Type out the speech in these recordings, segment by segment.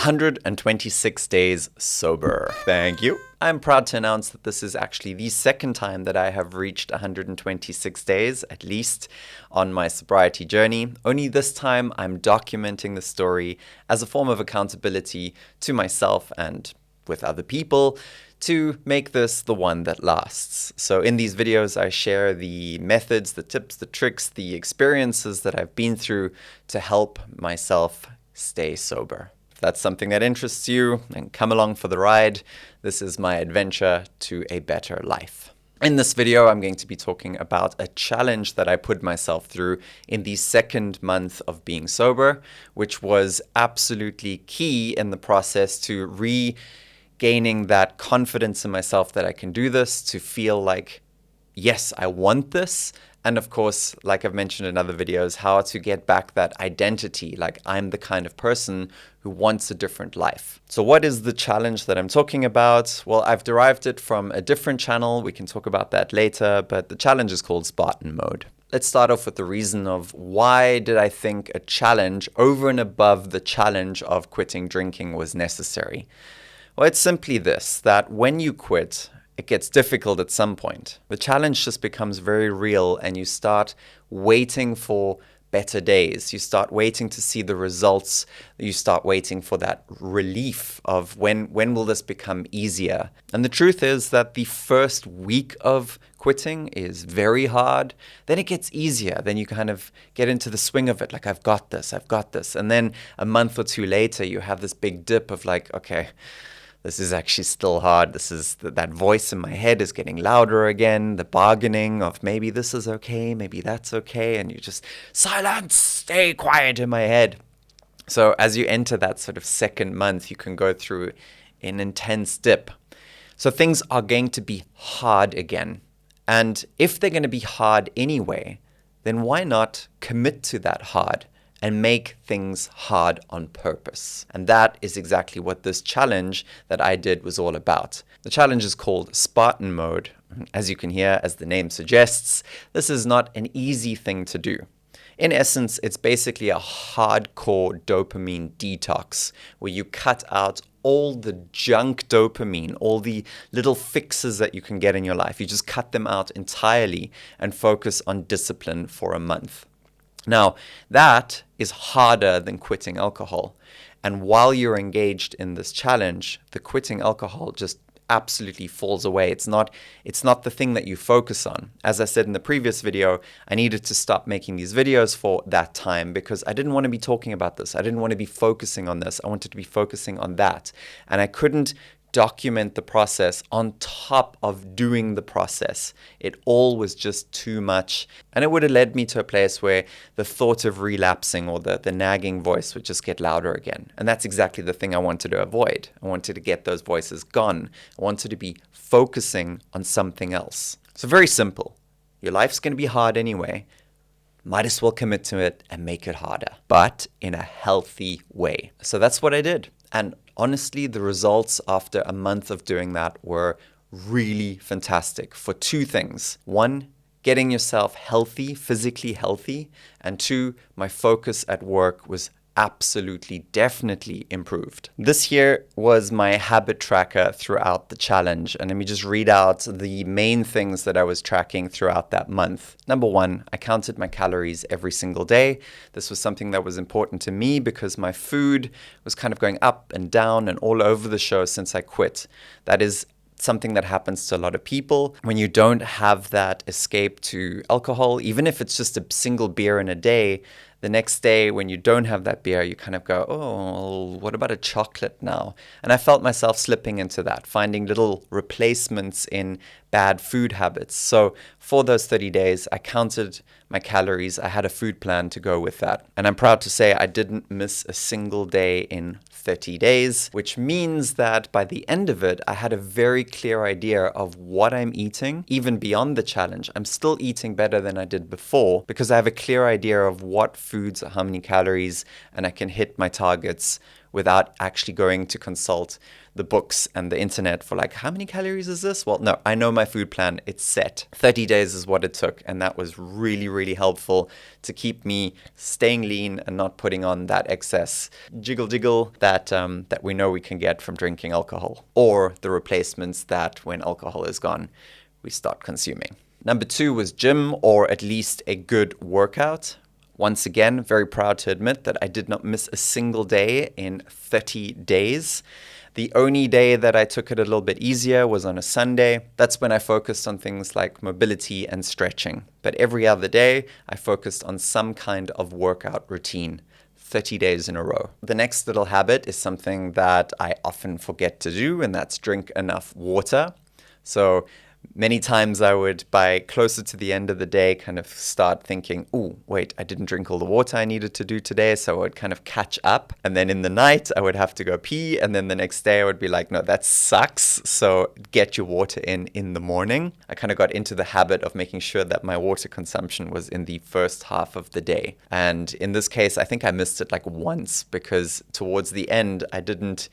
126 days sober. Thank you. I'm proud to announce that this is actually the second time that I have reached 126 days, at least, on my sobriety journey. Only this time I'm documenting the story as a form of accountability to myself and with other people to make this the one that lasts. So in these videos, I share the methods, the tips, the tricks, the experiences that I've been through to help myself stay sober. If that's something that interests you, then come along for the ride. This is my adventure to a better life. In this video, I'm going to be talking about a challenge that I put myself through in the second month of being sober, which was absolutely key in the process to regaining that confidence in myself that I can do this, to feel like, yes, I want this. And of course, like I've mentioned in other videos, how to get back that identity, like I'm the kind of person who wants a different life. So what is the challenge that I'm talking about? Well, I've derived it from a different channel. We can talk about that later, but the challenge is called Spartan Mode. Let's start off with the reason of why did I think a challenge over and above the challenge of quitting drinking was necessary? Well, it's simply this, that when you quit, it gets difficult at some point. The challenge just becomes very real and you start waiting for better days. You start waiting to see the results. You start waiting for that relief of when will this become easier? And the truth is that the first week of quitting is very hard. Then it gets easier. Then you kind of get into the swing of it. Like, I've got this. And then a month or two later, you have this big dip of like, okay, this is actually still hard. This is that voice in my head is getting louder again. The bargaining of maybe this is okay, maybe that's okay. And you just, silence, stay quiet in my head. So as you enter that sort of second month, you can go through an intense dip. So things are going to be hard again. And if they're going to be hard anyway, then why not commit to that hard and make things hard on purpose? And that is exactly what this challenge that I did was all about. The challenge is called Spartan Mode. As you can hear, as the name suggests, this is not an easy thing to do. In essence, it's basically a hardcore dopamine detox where you cut out all the junk dopamine, all the little fixes that you can get in your life. You just cut them out entirely and focus on discipline for a month. Now, that is harder than quitting alcohol. And while you're engaged in this challenge, the quitting alcohol just absolutely falls away. It's not the thing that you focus on. As I said in the previous video, I needed to stop making these videos for that time because I didn't want to be talking about this. I didn't want to be focusing on this. I wanted to be focusing on that. And I couldn't document the process on top of doing the process. It all was just too much. And it would have led me to a place where the thought of relapsing or the nagging voice would just get louder again. And that's exactly the thing I wanted to avoid. I wanted to get those voices gone. I wanted to be focusing on something else. So very simple. Your life's going to be hard anyway. Might as well commit to it and make it harder, but in a healthy way. So that's what I did. And honestly, the results after a month of doing that were really fantastic for two things. One, getting yourself healthy, physically healthy. And two, my focus at work was absolutely, definitely improved. This here was my habit tracker throughout the challenge. And let me just read out the main things that I was tracking throughout that month. Number one, I counted my calories every single day. This was something that was important to me because my food was kind of going up and down and all over the show since I quit. That is something that happens to a lot of people. When you don't have that escape to alcohol, even if it's just a single beer in a day, the next day when you don't have that beer, you kind of go, oh, what about a chocolate now? And I felt myself slipping into that, finding little replacements in bad food habits. So for those 30 days, I counted my calories. I had a food plan to go with that. And I'm proud to say I didn't miss a single day in 30 days, which means that by the end of it, I had a very clear idea of what I'm eating, even beyond the challenge. I'm still eating better than I did before because I have a clear idea of what foods, how many calories, and I can hit my targets without actually going to consult the books and the internet for like, how many calories is this? Well, no, I know my food plan. It's set. 30 days is what it took. And that was really, really helpful to keep me staying lean and not putting on that excess jiggle that we know we can get from drinking alcohol, or the replacements that when alcohol is gone, we start consuming. Number 2 was gym, or at least a good workout. Once again, very proud to admit that I did not miss a single day in 30 days. The only day that I took it a little bit easier was on a Sunday. That's when I focused on things like mobility and stretching. But every other day, I focused on some kind of workout routine. 30 days in a row. The next little habit is something that I often forget to do, and that's drink enough water. So many times I would, by closer to the end of the day, kind of start thinking, oh, wait, I didn't drink all the water I needed to do today. So I would kind of catch up. And then in the night, I would have to go pee. And then the next day, I would be like, no, that sucks. So get your water in the morning. I kind of got into the habit of making sure that my water consumption was in the first half of the day. And in this case, I think I missed it like once, because towards the end, I didn't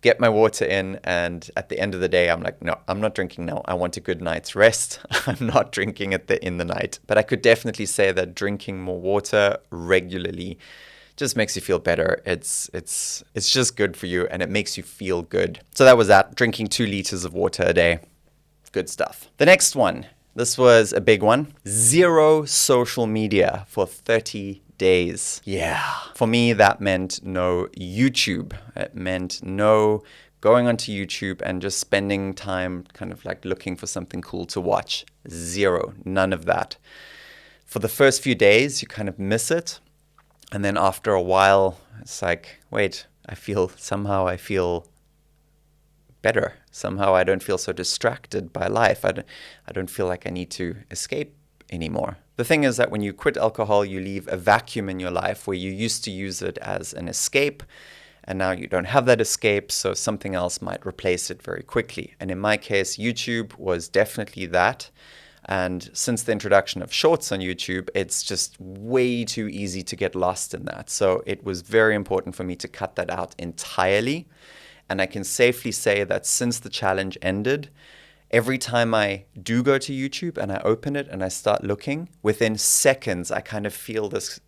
get my water in, and at the end of the day, I'm like, no, I'm not drinking now. I want a good night's rest. I'm not drinking in the night. But I could definitely say that drinking more water regularly just makes you feel better. It's just good for you, and it makes you feel good. So that was that. Drinking 2 liters of water a day. Good stuff. The next one, this was a big one. 0 social media for 30 days. Yeah. For me, that meant no YouTube. It meant no going onto YouTube and just spending time kind of like looking for something cool to watch. 0. None of that. For the first few days, you kind of miss it. And then after a while, it's like, wait, I feel better. Somehow I don't feel so distracted by life. I don't feel like I need to escape anymore. The thing is that when you quit alcohol, you leave a vacuum in your life where you used to use it as an escape, and now you don't have that escape, so something else might replace it very quickly. And in my case, YouTube was definitely that. And since the introduction of shorts on YouTube, it's just way too easy to get lost in that. So it was very important for me to cut that out entirely. And I can safely say that since the challenge ended, every time I do go to YouTube and I open it and I start looking, within seconds, I kind of feel this,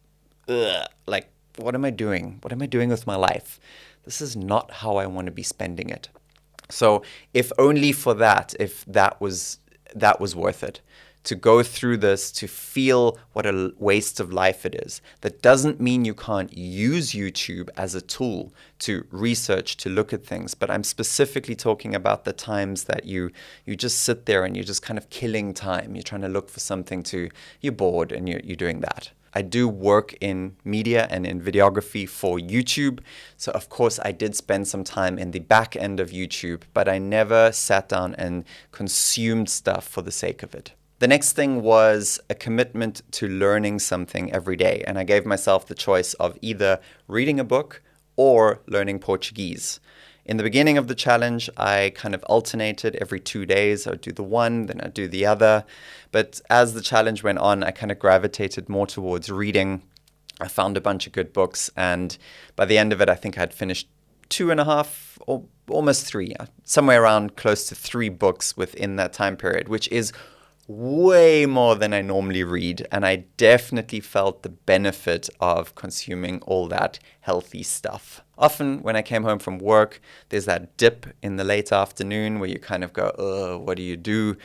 like, what am I doing? What am I doing with my life? This is not how I want to be spending it. So if only for that, if that was worth it, to go through this, to feel what a waste of life it is. That doesn't mean you can't use YouTube as a tool to research, to look at things. But I'm specifically talking about the times that you just sit there and you're just kind of killing time. You're trying to look for something you're bored and you're doing that. I do work in media and in videography for YouTube. So of course I did spend some time in the back end of YouTube, but I never sat down and consumed stuff for the sake of it. The next thing was a commitment to learning something every day. And I gave myself the choice of either reading a book or learning Portuguese. In the beginning of the challenge, I kind of alternated every 2 days. I would do the one, then I'd do the other. But as the challenge went on, I kind of gravitated more towards reading. I found a bunch of good books. And by the end of it, I think I'd finished 2.5 or almost 3, somewhere around close to 3 books within that time period, which is way more than I normally read, and I definitely felt the benefit of consuming all that healthy stuff. Often when I came home from work, there's that dip in the late afternoon where you kind of go, what do you do?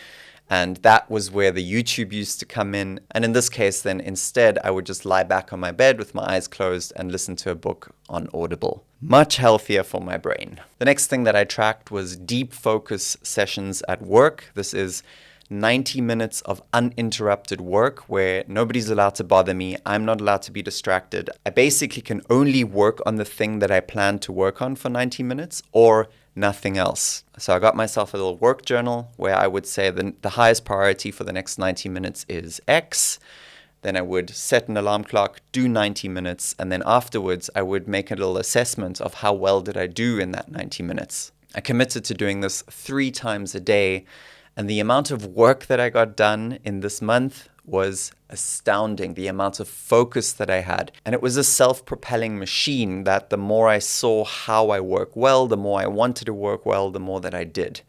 And that was where the YouTube used to come in. And in this case, then instead, I would just lie back on my bed with my eyes closed and listen to a book on Audible. Much healthier for my brain. The next thing that I tracked was deep focus sessions at work. This is 90 minutes of uninterrupted work where nobody's allowed to bother me. I'm not allowed to be distracted. I basically can only work on the thing that I plan to work on for 90 minutes or nothing else. So I got myself a little work journal where I would say the highest priority for the next 90 minutes is X. Then I would set an alarm clock, do 90 minutes, and then afterwards I would make a little assessment of how well did I do in that 90 minutes. I committed to doing this 3 times a day. And the amount of work that I got done in this month was astounding, the amount of focus that I had. And it was a self-propelling machine that the more I saw how I work well, the more I wanted to work well, the more that I did.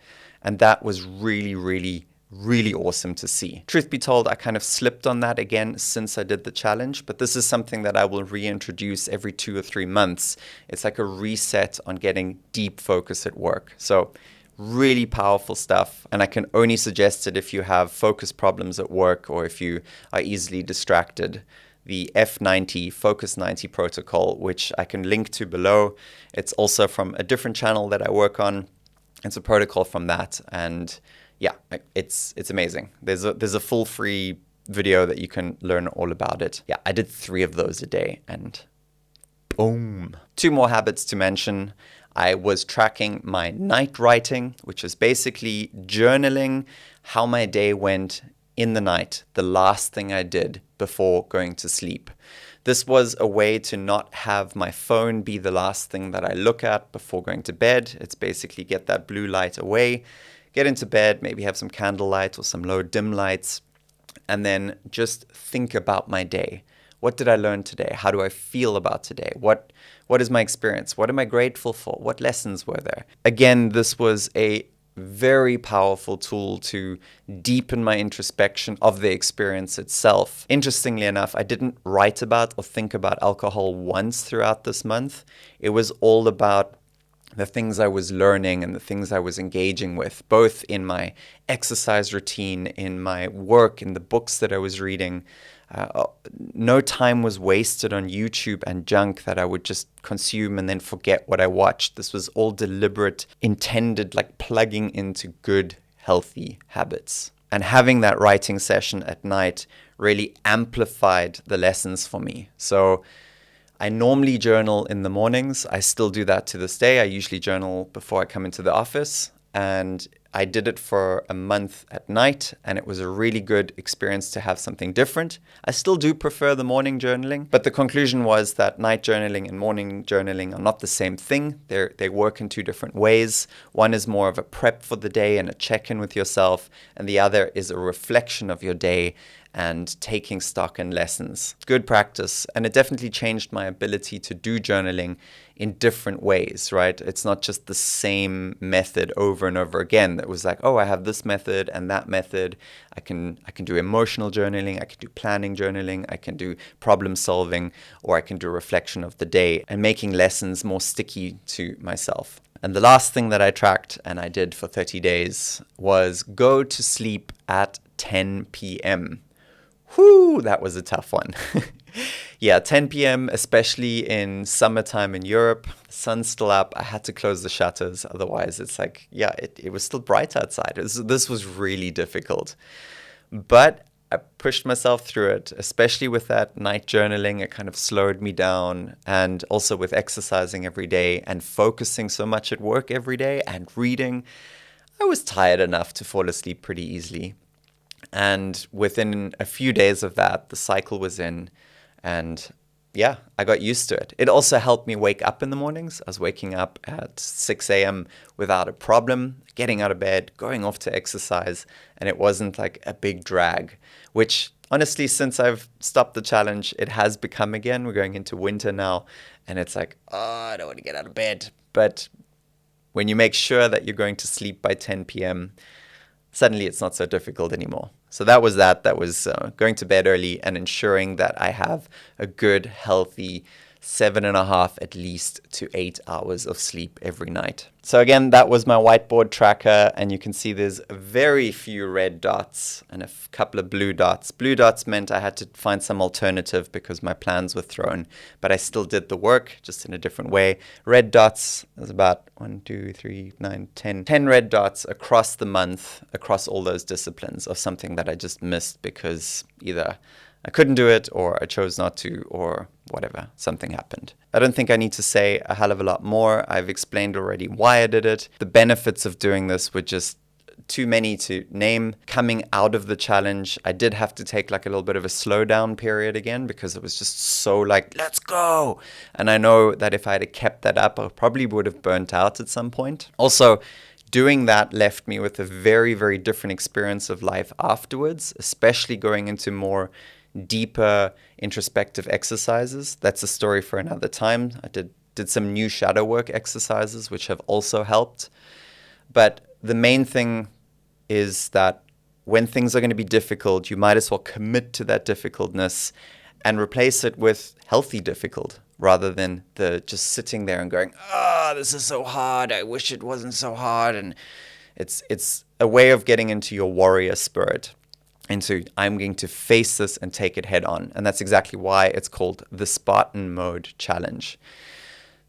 And that was really, really, really awesome to see. Truth be told, I kind of slipped on that again since I did the challenge, but this is something that I will reintroduce every 2 or 3 months. It's like a reset on getting deep focus at work. So really powerful stuff, and I can only suggest it if you have focus problems at work or if you are easily distracted. The F90 Focus 90 protocol, which I can link to below. It's also from a different channel that I work on. It's a protocol from that, and yeah, it's amazing. There's a full free video that you can learn all about it. Yeah, I did 3 of those a day, and boom. 2 more habits to mention. I was tracking my night writing, which is basically journaling how my day went in the night, the last thing I did before going to sleep. This was a way to not have my phone be the last thing that I look at before going to bed. It's basically get that blue light away, get into bed, maybe have some candlelight or some low dim lights, and then just think about my day. What did I learn today? How do I feel about today? What is my experience? What am I grateful for? What lessons were there? Again, this was a very powerful tool to deepen my introspection of the experience itself. Interestingly enough, I didn't write about or think about alcohol once throughout this month. It was all about the things I was learning and the things I was engaging with, both in my exercise routine, in my work, in the books that I was reading. No time was wasted on YouTube and junk that I would just consume and then forget what I watched. This was all deliberate, intended, like plugging into good, healthy habits. And having that writing session at night really amplified the lessons for me. So I normally journal in the mornings. I still do that to this day. I usually journal before I come into the office. And I did it for a month at night, and it was a really good experience to have something different. I still do prefer the morning journaling, but the conclusion was that night journaling and morning journaling are not the same thing. They work in 2 different ways. One is more of a prep for the day and a check-in with yourself, and the other is a reflection of your day and taking stock and lessons. Good practice, and it definitely changed my ability to do journaling in different ways, right? It's not just the same method over and over again. It was like, oh, I have this method and that method. I can do emotional journaling, I can do planning journaling, I can do problem solving, or I can do reflection of the day and making lessons more sticky to myself. And the last thing that I tracked and I did for 30 days was go to sleep at 10 p.m. Whew, that was a tough one. Yeah, 10 p.m., especially in summertime in Europe, the sun's still up. I had to close the shutters. Otherwise, it's like, yeah, it was still bright outside. This was really difficult. But I pushed myself through it, especially with that night journaling. It kind of slowed me down. And also with exercising every day and focusing so much at work every day and reading, I was tired enough to fall asleep pretty easily. And within a few days of that, the cycle was in. And yeah, I got used to it. It also helped me wake up in the mornings. I was waking up at 6 a.m. without a problem, getting out of bed, going off to exercise. And it wasn't like a big drag, which honestly, since I've stopped the challenge, it has become again. We're going into winter now. And it's like, oh, I don't want to get out of bed. But when you make sure that you're going to sleep by 10 p.m., suddenly it's not so difficult anymore. So that was going to bed early and ensuring that I have a good, healthy 7.5 at least to 8 hours of sleep every night. So again, that was my whiteboard tracker, and you can see there's very few red dots and a couple of blue dots. Blue dots meant I had to find some alternative because my plans were thrown, but I still did the work, just in a different way. Red dots, there's about 1, 2, 3, 9, 10 red dots across the month, across all those disciplines of something that I just missed because either I couldn't do it, or I chose not to, or whatever, something happened. I don't think I need to say a hell of a lot more. I've explained already why I did it. The benefits of doing this were just too many to name. Coming out of the challenge, I did have to take like a little bit of a slowdown period again because it was just so like, let's go. And I know that if I had kept that up, I probably would have burnt out at some point. Also, Doing that left me with a very, very different experience of life afterwards, especially going into more deeper introspective exercises. That's a story for another time. I did some new shadow work exercises, which have also helped. But the main thing is that when things are going to be difficult, you might as well commit to that difficultness and replace it with healthy difficult rather than the just sitting there and going, this is so hard. I wish it wasn't so hard. And it's a way of getting into your warrior spirit, into I'm going to face this and take it head on. And that's exactly why it's called the Spartan Mode Challenge.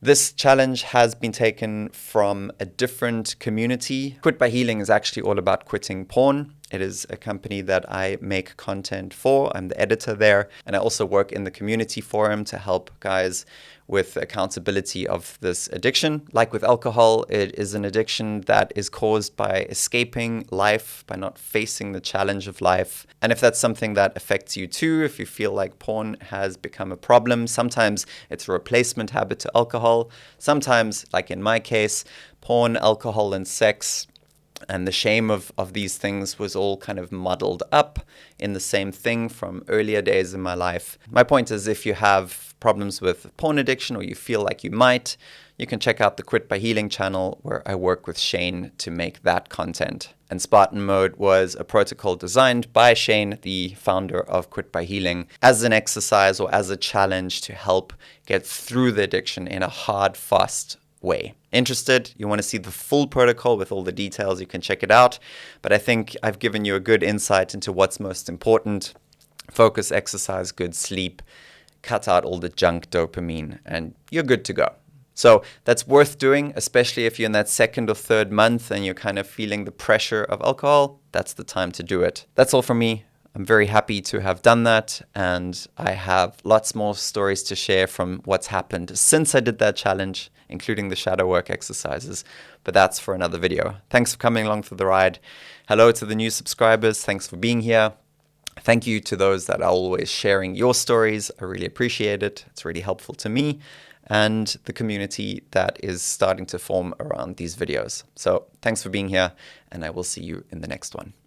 This challenge has been taken from a different community. Quit by Healing is actually all about quitting porn. It is a company that I make content for. I'm the editor there. And I also work in the community forum to help guys with accountability of this addiction. Like with alcohol, it is an addiction that is caused by escaping life, by not facing the challenge of life. And if that's something that affects you too, if you feel like porn has become a problem, sometimes it's a replacement habit to alcohol. Sometimes, like in my case, porn, alcohol, and sex and the shame of these things was all kind of muddled up in the same thing from earlier days in my life. My point is, if you have problems with porn addiction or you feel like you might, you can check out the Quit by Healing channel where I work with Shane to make that content. And Spartan Mode was a protocol designed by Shane, the founder of Quit by Healing, as an exercise or as a challenge to help get through the addiction in a hard, fast way. Interested? You want to see the full protocol with all the details, you can check it out. But I think I've given you a good insight into what's most important. Focus, exercise, good sleep, cut out all the junk dopamine, and you're good to go. So that's worth doing, especially if you're in that second or third month and you're kind of feeling the pressure of alcohol. That's the time to do it. That's all from me. I'm very happy to have done that, and I have lots more stories to share from what's happened since I did that challenge, including the shadow work exercises, but that's for another video. Thanks for coming along for the ride. Hello to the new subscribers. Thanks for being here. Thank you to those that are always sharing your stories. I really appreciate it. It's really helpful to me and the community that is starting to form around these videos. So thanks for being here, and I will see you in the next one.